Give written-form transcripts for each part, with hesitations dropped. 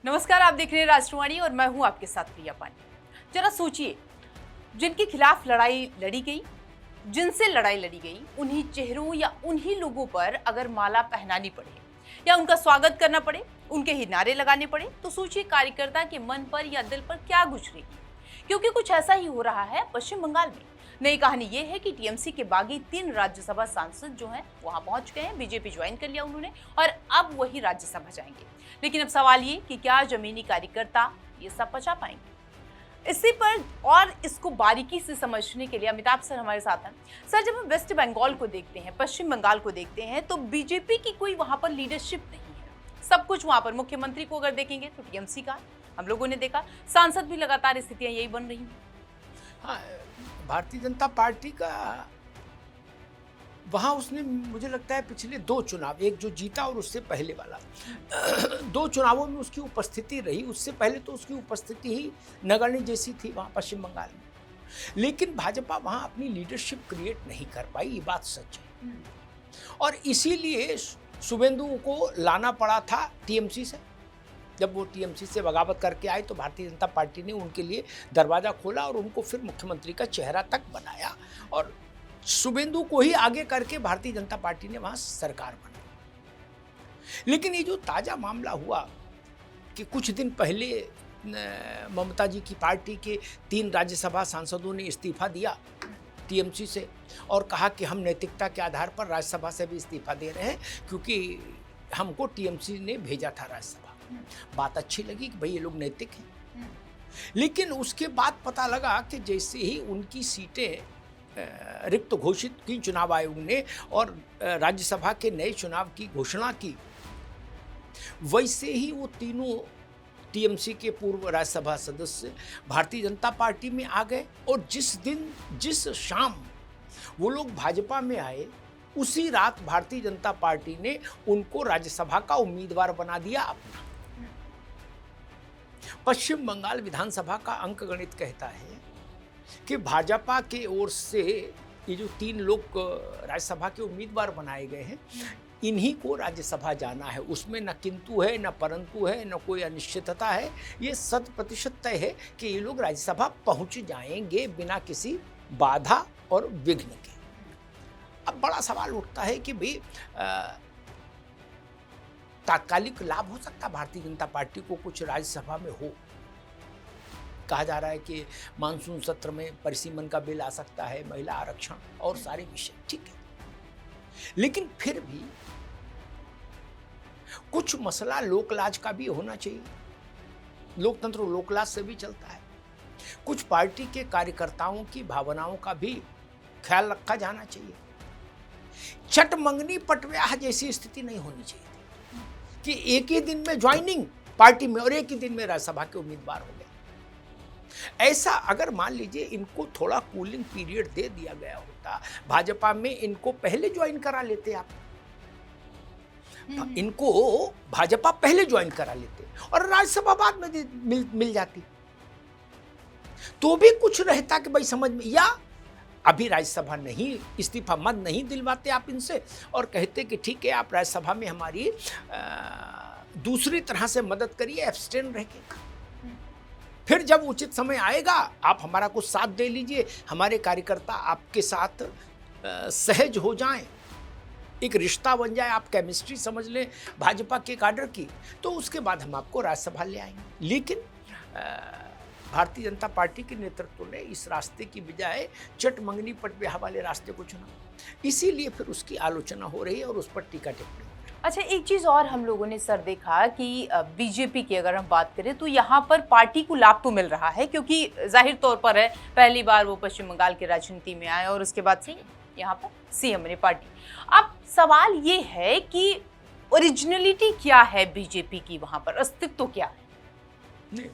नमस्कार, आप देख रहे हैं राष्ट्रवाणी और मैं हूं आपके साथ प्रिया पांडे। जरा सोचिए, जिनके खिलाफ लड़ाई लड़ी गई, जिनसे लड़ाई लड़ी गई, उन्हीं चेहरों या उन्हीं लोगों पर अगर माला पहनानी पड़े या उनका स्वागत करना पड़े, उनके ही नारे लगाने पड़े, तो सोचिए कार्यकर्ता के मन पर या दिल पर क्या गुजरेगी। क्योंकि कुछ ऐसा ही हो रहा है पश्चिम बंगाल में। नई कहानी ये है कि टीएमसी के बागी 3 राज्यसभा सांसद जो हैं वहां पहुंच गए हैं, बीजेपी ज्वाइन कर लिया उन्होंने और अब वही राज्यसभा जाएंगे। लेकिन अब सवाल ये कि क्या जमीनी कार्यकर्ता ये सब पचा पाएंगे। इसी पर और इसको बारीकी से समझने के लिए अमिताभ सर हमारे साथ हैं। सर, जब हम वेस्ट बंगाल को देखते हैं, पश्चिम बंगाल को देखते हैं, तो बीजेपी की कोई वहां पर लीडरशिप नहीं है। सब कुछ वहां पर, मुख्यमंत्री को अगर देखेंगे तो टीएमसी का हम लोगों ने देखा, सांसद भी लगातार स्थितियां यही बन रही हैं। हाँ, भारतीय जनता पार्टी का वहाँ उसने मुझे लगता है पिछले 2 चुनाव, एक जो जीता और उससे पहले वाला 2 चुनावों में उसकी उपस्थिति रही। उससे पहले तो उसकी उपस्थिति ही नगण्य जैसी थी वहाँ पश्चिम बंगाल में। लेकिन भाजपा वहाँ अपनी लीडरशिप क्रिएट नहीं कर पाई, ये बात सच है। और इसीलिए शुभेंदु को लाना पड़ा था टीएमसी से। जब वो टीएमसी से बगावत करके आए तो भारतीय जनता पार्टी ने उनके लिए दरवाज़ा खोला और उनको फिर मुख्यमंत्री का चेहरा तक बनाया और शुभेंदु को ही आगे करके भारतीय जनता पार्टी ने वहाँ सरकार बनाई। लेकिन ये जो ताज़ा मामला हुआ कि कुछ दिन पहले ममता जी की पार्टी के 3 राज्यसभा सांसदों ने इस्तीफा दिया टीएमसी से और कहा कि हम नैतिकता के आधार पर राज्यसभा से भी इस्तीफा दे रहे हैं क्योंकि हमको टीएमसी ने भेजा था राज्यसभा। बात अच्छी लगी कि भाई ये लोग नैतिक हैं। लेकिन उसके बाद पता लगा कि जैसे ही उनकी सीटें रिक्त घोषित की चुनाव आयोग ने और राज्यसभा के नए चुनाव की घोषणा की, वैसे ही वो तीनों टीएमसी के पूर्व राज्यसभा सदस्य भारतीय जनता पार्टी में आ गए और जिस शाम वो लोग भाजपा में आए, उसी रात भारतीय जनता पार्टी ने उनको राज्यसभा का उम्मीदवार बना दिया अपना। पश्चिम बंगाल विधानसभा का अंकगणित कहता है कि भाजपा के ओर से ये जो 3 लोग राज्यसभा के उम्मीदवार बनाए गए हैं, इन्हीं को राज्यसभा जाना है। उसमें न किंतु है, न परंतु है, न कोई अनिश्चितता है। ये 100% तय है कि ये लोग राज्यसभा पहुंच जाएंगे बिना किसी बाधा और विघ्न के। अब बड़ा सवाल उठता है कि भाई तात्कालिक लाभ हो सकता है भारतीय जनता पार्टी को कुछ राज्यसभा में हो। कहा जा रहा है कि मानसून सत्र में परिसीमन का बिल आ सकता है, महिला आरक्षण और सारे विषय, ठीक है। लेकिन फिर भी कुछ मसला लोकलाज का भी होना चाहिए। लोकतंत्र लोकलाज से भी चलता है। कुछ पार्टी के कार्यकर्ताओं की भावनाओं का भी ख्याल रखा जाना चाहिए। चटमंगनी पटव्याह जैसी स्थिति नहीं होनी चाहिए कि एक ही दिन में ज्वाइनिंग पार्टी में और एक ही दिन में राज्यसभा के उम्मीदवार हो गए। ऐसा अगर मान लीजिए इनको थोड़ा कूलिंग पीरियड दे दिया गया होता, भाजपा में इनको पहले ज्वाइन करा लेते आप, इनको भाजपा पहले ज्वाइन करा लेते और राज्यसभा बाद में मिल जाती, तो भी कुछ रहता कि भाई समझ में। या अभी राज्यसभा नहीं, इस्तीफा मत नहीं दिलवाते आप इनसे और कहते कि ठीक है आप राज्यसभा में हमारी दूसरी तरह से मदद करिए, एब्सटेन रह के। फिर जब उचित समय आएगा आप हमारा कुछ साथ दे लीजिए, हमारे कार्यकर्ता आपके साथ सहज हो जाएं, एक रिश्ता बन जाए, आप केमिस्ट्री समझ लें भाजपा के काडर की, तो उसके बाद हम आपको राज्यसभा ले आएंगे। लेकिन भारतीय जनता पार्टी के नेतृत्व ने इस रास्ते की बजाय चटमंगनी पटव्याह वाले रास्ते को चुना, इसीलिए फिर उसकी आलोचना हो रही है और उस पर टीका टिप्पणी। अच्छा, एक चीज और हम लोगों ने सर देखा कि बीजेपी की अगर हम बात करें तो यहाँ पर पार्टी को लाभ तो मिल रहा है, क्योंकि जाहिर तौर पर है पहली बार वो पश्चिम बंगाल की राजनीति में आए और उसके बाद से यहाँ पर सीएम ने पार्टी। अब सवाल ये है कि ओरिजिनलिटी क्या है बीजेपी की, वहाँ पर अस्तित्व क्या है? नहीं,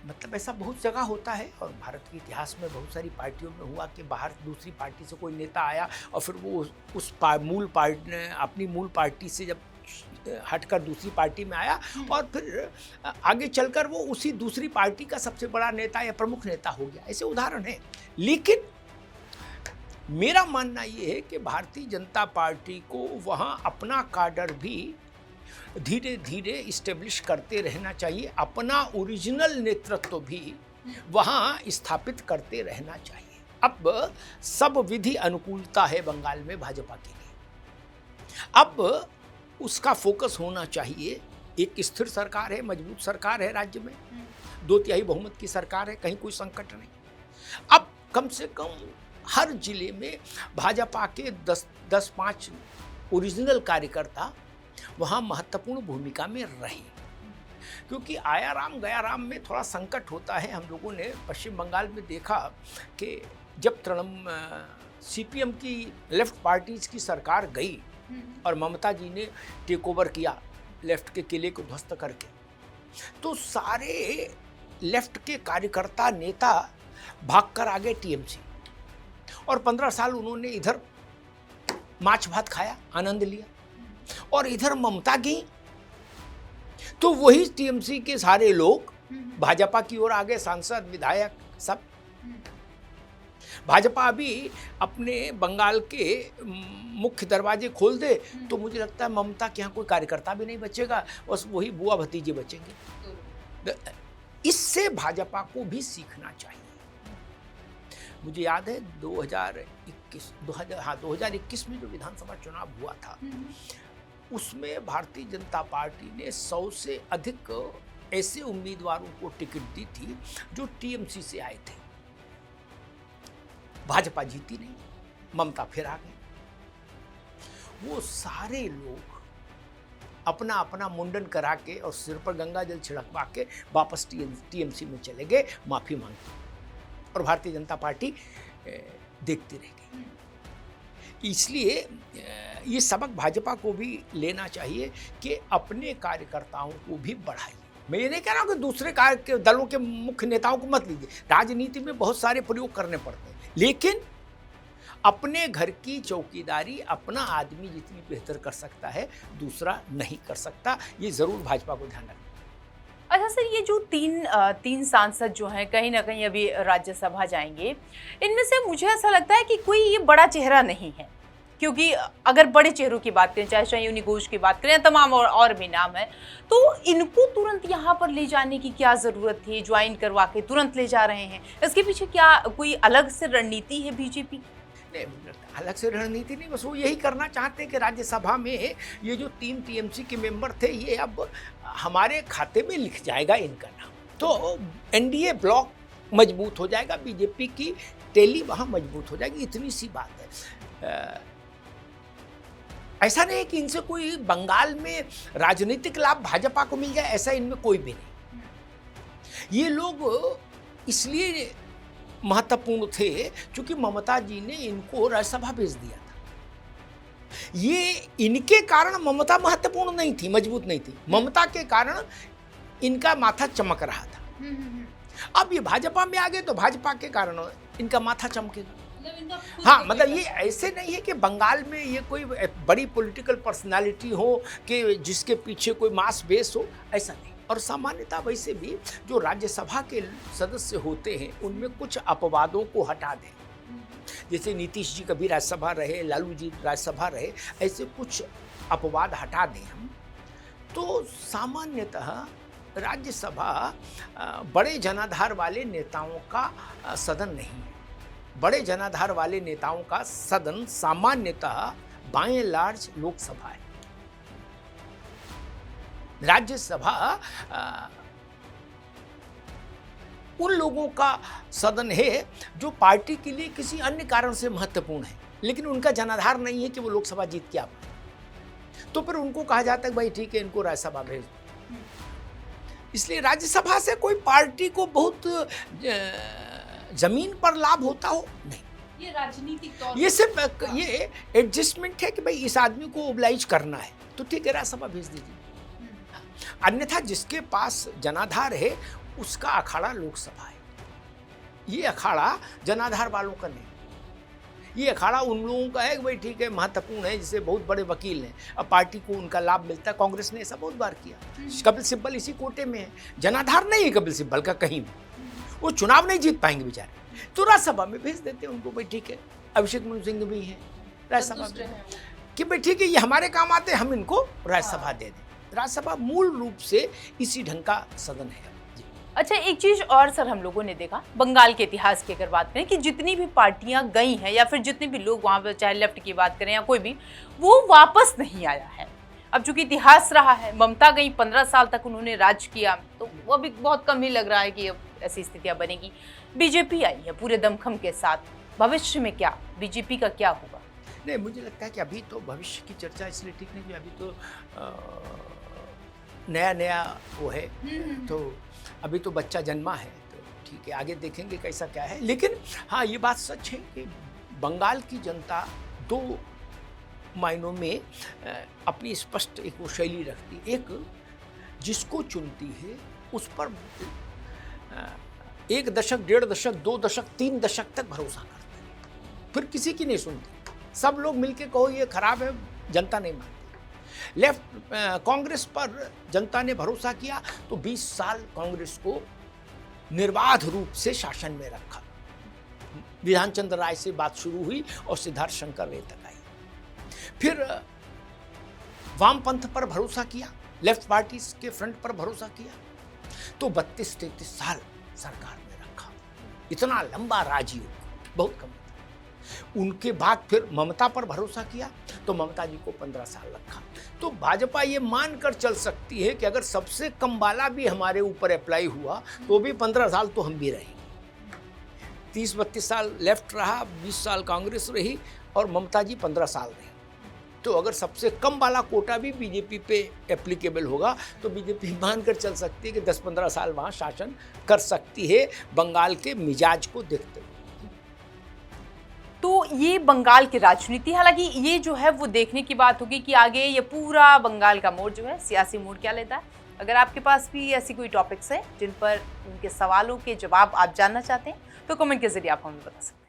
मतलब ऐसा बहुत जगह होता है और भारत के इतिहास में बहुत सारी पार्टियों में हुआ कि बाहर दूसरी पार्टी से कोई नेता आया और फिर वो मूल पार्टी ने अपनी मूल पार्टी से जब हटकर दूसरी पार्टी में आया और फिर आगे चलकर वो उसी दूसरी पार्टी का सबसे बड़ा नेता या प्रमुख नेता हो गया। ऐसे उदाहरण हैं। लेकिन मेरा मानना ये है कि भारतीय जनता पार्टी को वहाँ अपना काडर भी धीरे धीरे इस्टेब्लिश करते रहना चाहिए, अपना ओरिजिनल नेतृत्व भी वहाँ स्थापित करते रहना चाहिए। अब सब विधि अनुकूलता है बंगाल में भाजपा के लिए। अब उसका फोकस होना चाहिए, एक स्थिर सरकार है, मजबूत सरकार है, राज्य में 2/3 बहुमत की सरकार है, कहीं कोई संकट नहीं। अब कम से कम हर जिले में भाजपा के 10-5 ओरिजिनल कार्यकर्ता वहाँ महत्वपूर्ण भूमिका में रहे, क्योंकि आयाराम गयाराम में थोड़ा संकट होता है। हम लोगों ने पश्चिम बंगाल में देखा कि जब सीपीएम की लेफ्ट पार्टीज की सरकार गई और ममता जी ने टेक ओवर किया लेफ्ट के किले को ध्वस्त करके, तो सारे लेफ्ट के कार्यकर्ता नेता भागकर आ गए टीएमसी, और 15 साल उन्होंने इधर माछ भात खाया, आनंद लिया, और इधर ममता गई तो वही टीएमसी के सारे लोग भाजपा की ओर आ गए, सांसद विधायक सब। भाजपा अभी अपने बंगाल के मुख्य दरवाजे खोल दे तो मुझे लगता है ममता के यहाँ कोई कार्यकर्ता भी नहीं बचेगा, बस वही बुआ भतीजे बचेंगे। इससे भाजपा को भी सीखना चाहिए। मुझे याद है 2021 में जो विधानसभा चुनाव हुआ था, उसमें भारतीय जनता पार्टी ने 100 से अधिक ऐसे उम्मीदवारों को टिकट दी थी जो टीएमसी से आए थे। भाजपा जीती नहीं, ममता फिर आ गई। वो सारे लोग अपना अपना मुंडन करा के और सिर पर गंगा जल छिड़कवा के वापस टीएमसी में चले गए, माफी मांगते, और भारतीय जनता पार्टी देखती रह गई। इसलिए ये सबक भाजपा को भी लेना चाहिए कि अपने कार्यकर्ताओं को भी बढ़ाइए। मैं ये नहीं कह रहा हूँ कि दूसरे दलों के मुख्य नेताओं को मत लीजिए, राजनीति में बहुत सारे प्रयोग करने पड़ते हैं, लेकिन अपने घर की चौकीदारी अपना आदमी जितनी बेहतर कर सकता है दूसरा नहीं कर सकता। ये जरूर भाजपा को ध्यान रखना। अच्छा सर, ये जो तीन सांसद जो हैं कहीं ना कहीं अभी राज्यसभा जाएंगे, इनमें से मुझे ऐसा लगता है कि कोई ये बड़ा चेहरा नहीं है, क्योंकि अगर बड़े चेहरों की बात करें, चाहे शयूनी घोष की बात करें, तमाम और भी नाम है, तो इनको तुरंत यहाँ पर ले जाने की क्या ज़रूरत थी? ज्वाइन करवा के तुरंत ले जा रहे हैं, इसके पीछे क्या कोई अलग से रणनीति है बीजेपी? नहीं, अलग से रणनीति नहीं, बस वो यही करना चाहते हैं कि राज्यसभा में ये जो 3 टीएमसी के मेंबर थे, ये अब हमारे खाते में लिख जाएगा इनका नाम, तो एनडीए ब्लॉक मजबूत हो जाएगा, बीजेपी की टैली वहाँ मजबूत हो जाएगी। इतनी सी बात है। ऐसा नहीं है कि इनसे कोई बंगाल में राजनीतिक लाभ भाजपा को मिल जाए, ऐसा इनमें कोई भी नहीं। ये लोग इसलिए महत्वपूर्ण थे क्योंकि ममता जी ने इनको राज्यसभा भेज दिया था। ये इनके कारण ममता महत्वपूर्ण नहीं थी, मजबूत नहीं थी, ममता के कारण इनका माथा चमक रहा था। अब ये भाजपा में आ गए तो भाजपा के कारण इनका माथा चमकेगा। हाँ, मतलब ये ऐसे नहीं है कि बंगाल में ये कोई बड़ी पॉलिटिकल पर्सनालिटी हो कि जिसके पीछे कोई मास बेस हो, ऐसा नहीं। और सामान्यतः वैसे भी जो राज्यसभा के सदस्य होते हैं उनमें कुछ अपवादों को हटा दें, जैसे नीतीश जी कभी राज्यसभा रहे, लालू जी राज्यसभा रहे, ऐसे कुछ अपवाद हटा दें हम, तो सामान्यतः राज्यसभा बड़े जनाधार वाले नेताओं का सदन नहीं है। बड़े जनाधार वाले नेताओं का सदन सामान्यतः बाय लार्ज लोकसभा है। राज्यसभा उन लोगों का सदन है जो पार्टी के लिए किसी अन्य कारण से महत्वपूर्ण है, लेकिन उनका जनाधार नहीं है कि वो लोकसभा जीत के आ पाए, तो फिर उनको कहा जाता है भाई ठीक है, इनको राज्यसभा भेज दो। इसलिए राज्यसभा से कोई पार्टी को बहुत जमीन पर लाभ होता हो नहीं, ये राजनीतिक तौर ये सिर्फ ये एडजस्टमेंट है कि भाई इस आदमी को ओबलाइज करना है तो ठीक है, राज्यसभा भेज दीजिए। अन्यथा जिसके पास जनाधार है उसका अखाड़ा लोकसभा है। ये अखाड़ा जनाधार वालों का नहीं, ये अखाड़ा उन लोगों का है कि भाई ठीक है, महत्वपूर्ण है, जिसे बहुत बड़े वकील हैं, अब पार्टी को उनका लाभ मिलता है। कांग्रेस ने ऐसा बहुत बार किया। कपिल सिब्बल इसी कोटे में है, जनाधार नहीं है कपिल सिब्बल का कहीं भी, वो चुनाव नहीं जीत पाएंगे बेचारे, तो राज्यसभा में भेज देते हैं उनको, भाई ठीक है। अभिषेक मनु सिंह भी हैं राज्यसभा में कि भाई ठीक है, ये हमारे काम आते हैं, हम इनको राज्यसभा दे दें। राज्यसभा मूल रूप से इसी ढंग का सदन है। जी। अच्छा, एक चीज और सर हम लोगों ने देखा बंगाल के इतिहास की अगर बात करें कि जितनी भी पार्टियां गई हैं या फिर जितने भी लोग वहां पर, चाहे लेफ्ट की बात करें या कोई भी, वो वापस नहीं आया है। अब चूंकि इतिहास रहा है, ममता गई 15 साल तक उन्होंने राज किया, तो वो अभी बहुत कम ही लग रहा है कि अब ऐसी स्थितियां बनेगी। बीजेपी आई है पूरे दमखम के साथ, भविष्य में क्या बीजेपी का क्या होगा? नहीं, मुझे लगता है कि अभी तो भविष्य की चर्चा इसलिए ठीक नहीं कि अभी तो नया नया वो है, तो अभी तो बच्चा जन्मा है, तो ठीक है, आगे देखेंगे कैसा क्या है। लेकिन हाँ, ये बात सच है कि बंगाल की जनता दो मायनों में अपनी स्पष्ट एक वो शैली रखती है। एक, जिसको चुनती है उस पर 1 दशक, 1.5 दशक, 2 दशक, 3 दशक तक भरोसा करती है, फिर किसी की नहीं सुनती। सब लोग मिलके कहो ये खराब है, जनता नहीं मानती। लेफ्ट कांग्रेस पर जनता ने भरोसा किया तो 20 साल कांग्रेस को निर्बाध रूप से शासन में रखा। विधान चंद्र राय से बात शुरू हुई और सिद्धार्थ शंकर रे तक आई। फिर वामपंथ पर भरोसा किया, लेफ्ट पार्टी के फ्रंट पर भरोसा किया, तो 32-33 साल सरकार में रखा। इतना लंबा राजयोग बहुत कम था। उनके बाद फिर ममता पर भरोसा किया तो ममता जी को 15 साल रखा। तो भाजपा ये मानकर चल सकती है कि अगर सबसे कम वाला भी हमारे ऊपर अप्लाई हुआ तो भी 15 साल तो हम भी रहेंगे। 30-32 साल लेफ्ट रहा, 20 साल कांग्रेस रही और ममता जी 15 साल रही। तो अगर सबसे कम वाला कोटा भी बीजेपी पे एप्लीकेबल होगा तो बीजेपी मानकर चल सकती है कि 10-15 साल वहाँ शासन कर सकती है, बंगाल के मिजाज को देखते हुए। तो ये बंगाल की राजनीति, हालांकि ये जो है वो देखने की बात होगी कि आगे ये पूरा बंगाल का मोड़ जो है, सियासी मोड़ क्या लेता है। अगर आपके पास भी ऐसी कोई टॉपिक्स है जिन पर उनके सवालों के जवाब आप जानना चाहते हैं तो कमेंट के जरिए आप हमें बता सकते हैं।